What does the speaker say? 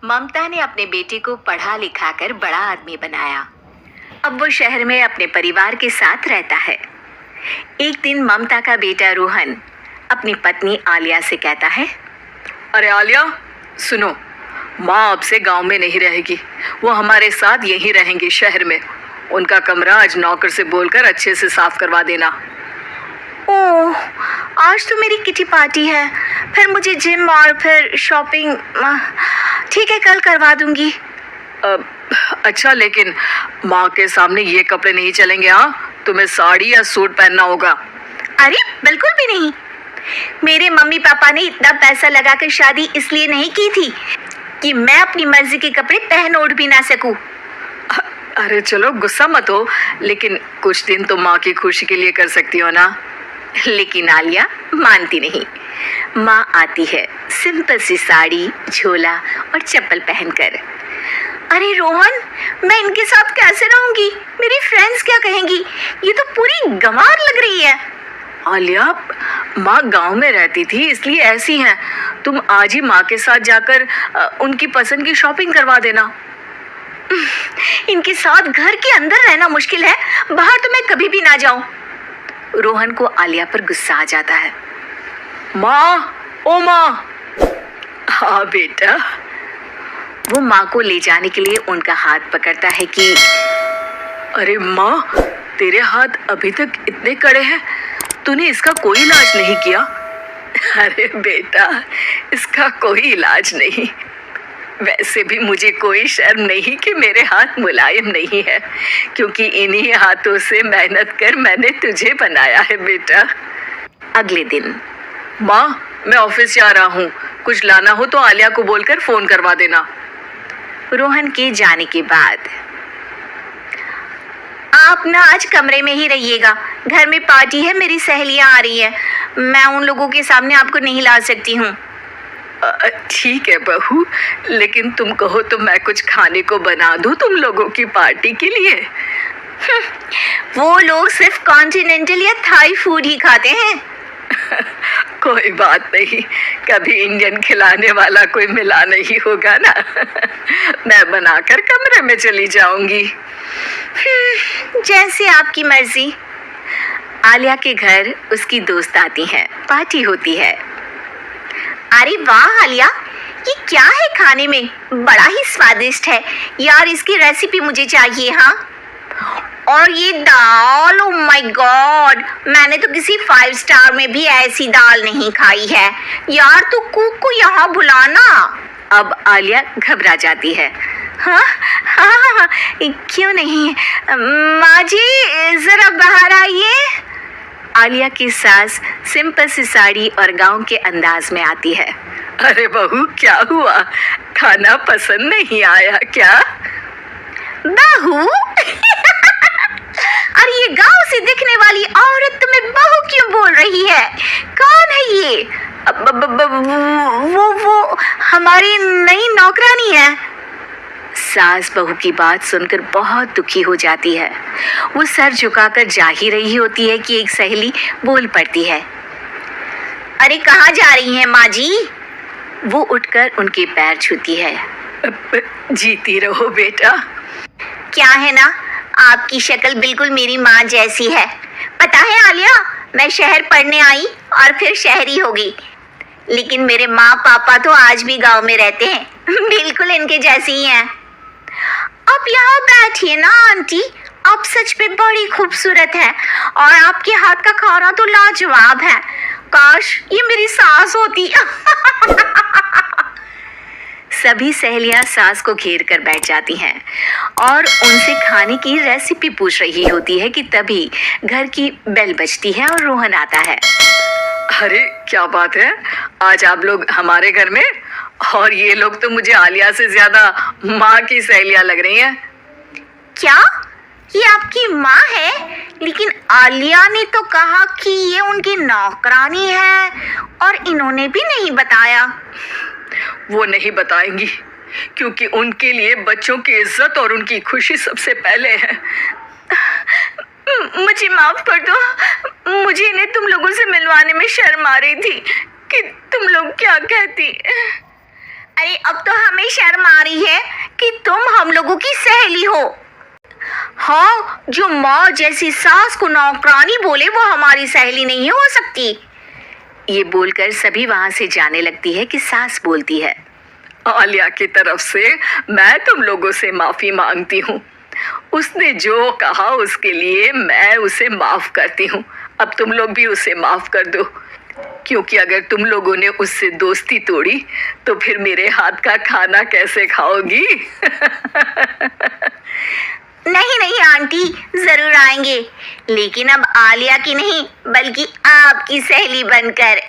ममता ने अपने बेटे को पढ़ा लिखा कर बड़ा आदमी बनाया। अब वो शहर में अपने परिवार के साथ रहता है। एक दिन ममता का बेटा रोहन अपनी पत्नी आलिया से कहता है, अरे आलिया, सुनो, माँ अब से गांव में नहीं रहेगी, वो हमारे साथ यहीं रहेंगी शहर में। उनका कमरा आज नौकर से बोलकर अच्छे से साफ करवा देना। ओह, आज तो मेरी किटी पार्टी है, फिर मुझे जिम और फिर शॉपिंग। ठीक है, कल करवा दूंगी। अच्छा, लेकिन माँ के सामने ये कपड़े नहीं चलेंगे। हाँ, तुम्हें साड़ी या सूट पहनना होगा। अरे बिल्कुल भी नहीं। मेरे मम्मी पापा ने इतना पैसा लगाकर शादी इसलिए नहीं की थी कि मैं अपनी मर्जी के कपड़े पहन ओढ़ भी ना सकूं। अरे चलो, गुस्सा मत हो, लेकिन कुछ दिन तो माँ की खुशी के लिए कर सकती हो ना। लेकिन आलिया मानती नहीं। माँ आती है सिंपल सी साड़ी, झोला और चप्पल पहनकर। अरे रोहन, मैं इनके साथ कैसे रहूंगी? मेरी फ्रेंड्स क्या कहेंगी? ये तो पूरी गंवार लग रही है। आलिया, माँ गांव में रहती थी इसलिए ऐसी हैं। तुम आज ही माँ के साथ जाकर उनकी पसंद की शॉपिंग करवा देना। इनके साथ घर के अंदर रहना मुश्किल है, बाहर तो मैं कभी भी ना जाऊं। रोहन को आलिया पर गुस्सा आ जाता है। माँ, ओ माँ। हाँ बेटा। वो माँ को ले जाने के लिए उनका हाथ पकड़ता है कि अरे माँ, तेरे हाथ अभी तक इतने कड़े हैं, तूने इसका कोई इलाज नहीं किया? अरे बेटा, इसका कोई इलाज नहीं। वैसे भी मुझे कोई शर्म नहीं कि मेरे हाथ मुलायम नहीं है, क्योंकि इन्हीं हाथों से मेहनत कर मैंने तुझे बनाया है बेटा। अगले दिन, माँ, मैं ऑफिस जा रहा हूँ, कुछ लाना हो तो आलिया को बोलकर फोन करवा देना। रोहन के जाने के बाद, आप ना आज कमरे में ही रहिएगा, घर में पार्टी है, मेरी सहेलियां आ रही हैं, मैं उन लोगों के सामने आपको नहीं ला सकती हूँ। ठीक है बहू, लेकिन तुम कहो तो मैं कुछ खाने को बना दूँ तुम लोगों की पार्टी के लिए। वो लोग सिर्फ कॉन्टिनेंटल या थाई फूड ही खाते हैं। कोई बात नहीं, कभी इंडियन खिलाने वाला कोई मिला नहीं होगा ना। मैं बनाकर कमरे में चली जाऊंगी। जैसे आपकी मर्जी। आलिया के घर उसकी दोस्त आती है, पार्टी होती है। अरे वाह आलिया, ये क्या है खाने में? बड़ा ही स्वादिष्ट है यार, इसकी रेसिपी मुझे चाहिए। हाँ, और ये दाल, ओ माय गॉड, मैंने तो किसी 5 स्टार में भी ऐसी दाल नहीं खाई है यार। तू कुक को यहाँ बुलाना। अब आलिया घबरा जाती है। हाँ हाँ, क्यों नहीं, माँ जी जरा बाहर आइए। आलिया की सास सिंपल सी साड़ी और गांव के अंदाज में आती है। अरे बहू, क्या हुआ? खाना पसंद नहीं आया क्या? बहू? अरे ये गांव से दिखने वाली औरत तुम्हें बहू क्यों बोल रही है? कौन है ये? वो हमारी नई नौकरानी है। सास बहू की बात सुनकर बहुत दुखी हो जाती है। वो सर झुकाकर जा ही रही होती है कि एक सहेली बोल पड़ती है। अरे कहाँ जा रही हैं माँ जी? वो उठकर उनके पैर छूती है। जीती रहो बेटा। क्या है ना, आपकी शक्ल बिल्कुल मेरी माँ जैसी है। पता है आलिया, मैं शहर पढ़ने आई और फिर शहरी हो गई, लेकिन मेरे माँ पापा तो आज भी गांव में रहते हैं, बिल्कुल इनके जैसे ही हैं। आप यहाँ बैठिए ना आंटी, आप सच में बड़ी खूबसूरत हैं और आपके हाथ का खाना तो लाजवाब है। काश ये मेरी सास होती। सभी सहेलियां सास को घेर कर बैठ जाती हैं और उनसे खाने की रेसिपी पूछ रही होती है कि तभी घर की बेल बजती है और रोहन आता है। अरे क्या बात है, आज आप लोग हमारे घर में? और ये लोग तो मुझे आलिया से ज्यादा माँ की सहेलियां लग रही हैं। क्या ये आपकी माँ है? लेकिन आलिया ने तो कहा कि ये उनकी नौकरानी है और इन्होंने भी नहीं बताया। वो नहीं बताएंगी, क्योंकि उनके लिए बच्चों की इज्जत और उनकी खुशी सबसे पहले है। मुझे माफ कर दो, मुझे इन्हें तुम लोगों से मिलवाने में शर्म आ रही थी कि तुम लोग क्या कहती। अरे अब तो हमें शर्म आ रही है कि तुम हम लोगों की सहेली हो। हाँ, जो माँ जैसी सास को नौकरानी बोले वो हमारी सहेली नहीं हो सकती। ये बोलकर सभी वहां से जाने लगती है कि सास बोलती है, आलिया की तरफ से मैं तुम लोगों से माफी मांगती हूँ। उसने जो कहा उसके लिए मैं उसे माफ करती हूँ। अब तुम लोग भी उसे माफ कर दो, क्योंकि अगर तुम लोगों ने उससे दोस्ती तोड़ी तो फिर मेरे हाथ का खाना कैसे खाओगी? नहीं नहीं आंटी, जरूर आएंगे, लेकिन अब आलिया की नहीं बल्कि आपकी सहेली बनकर।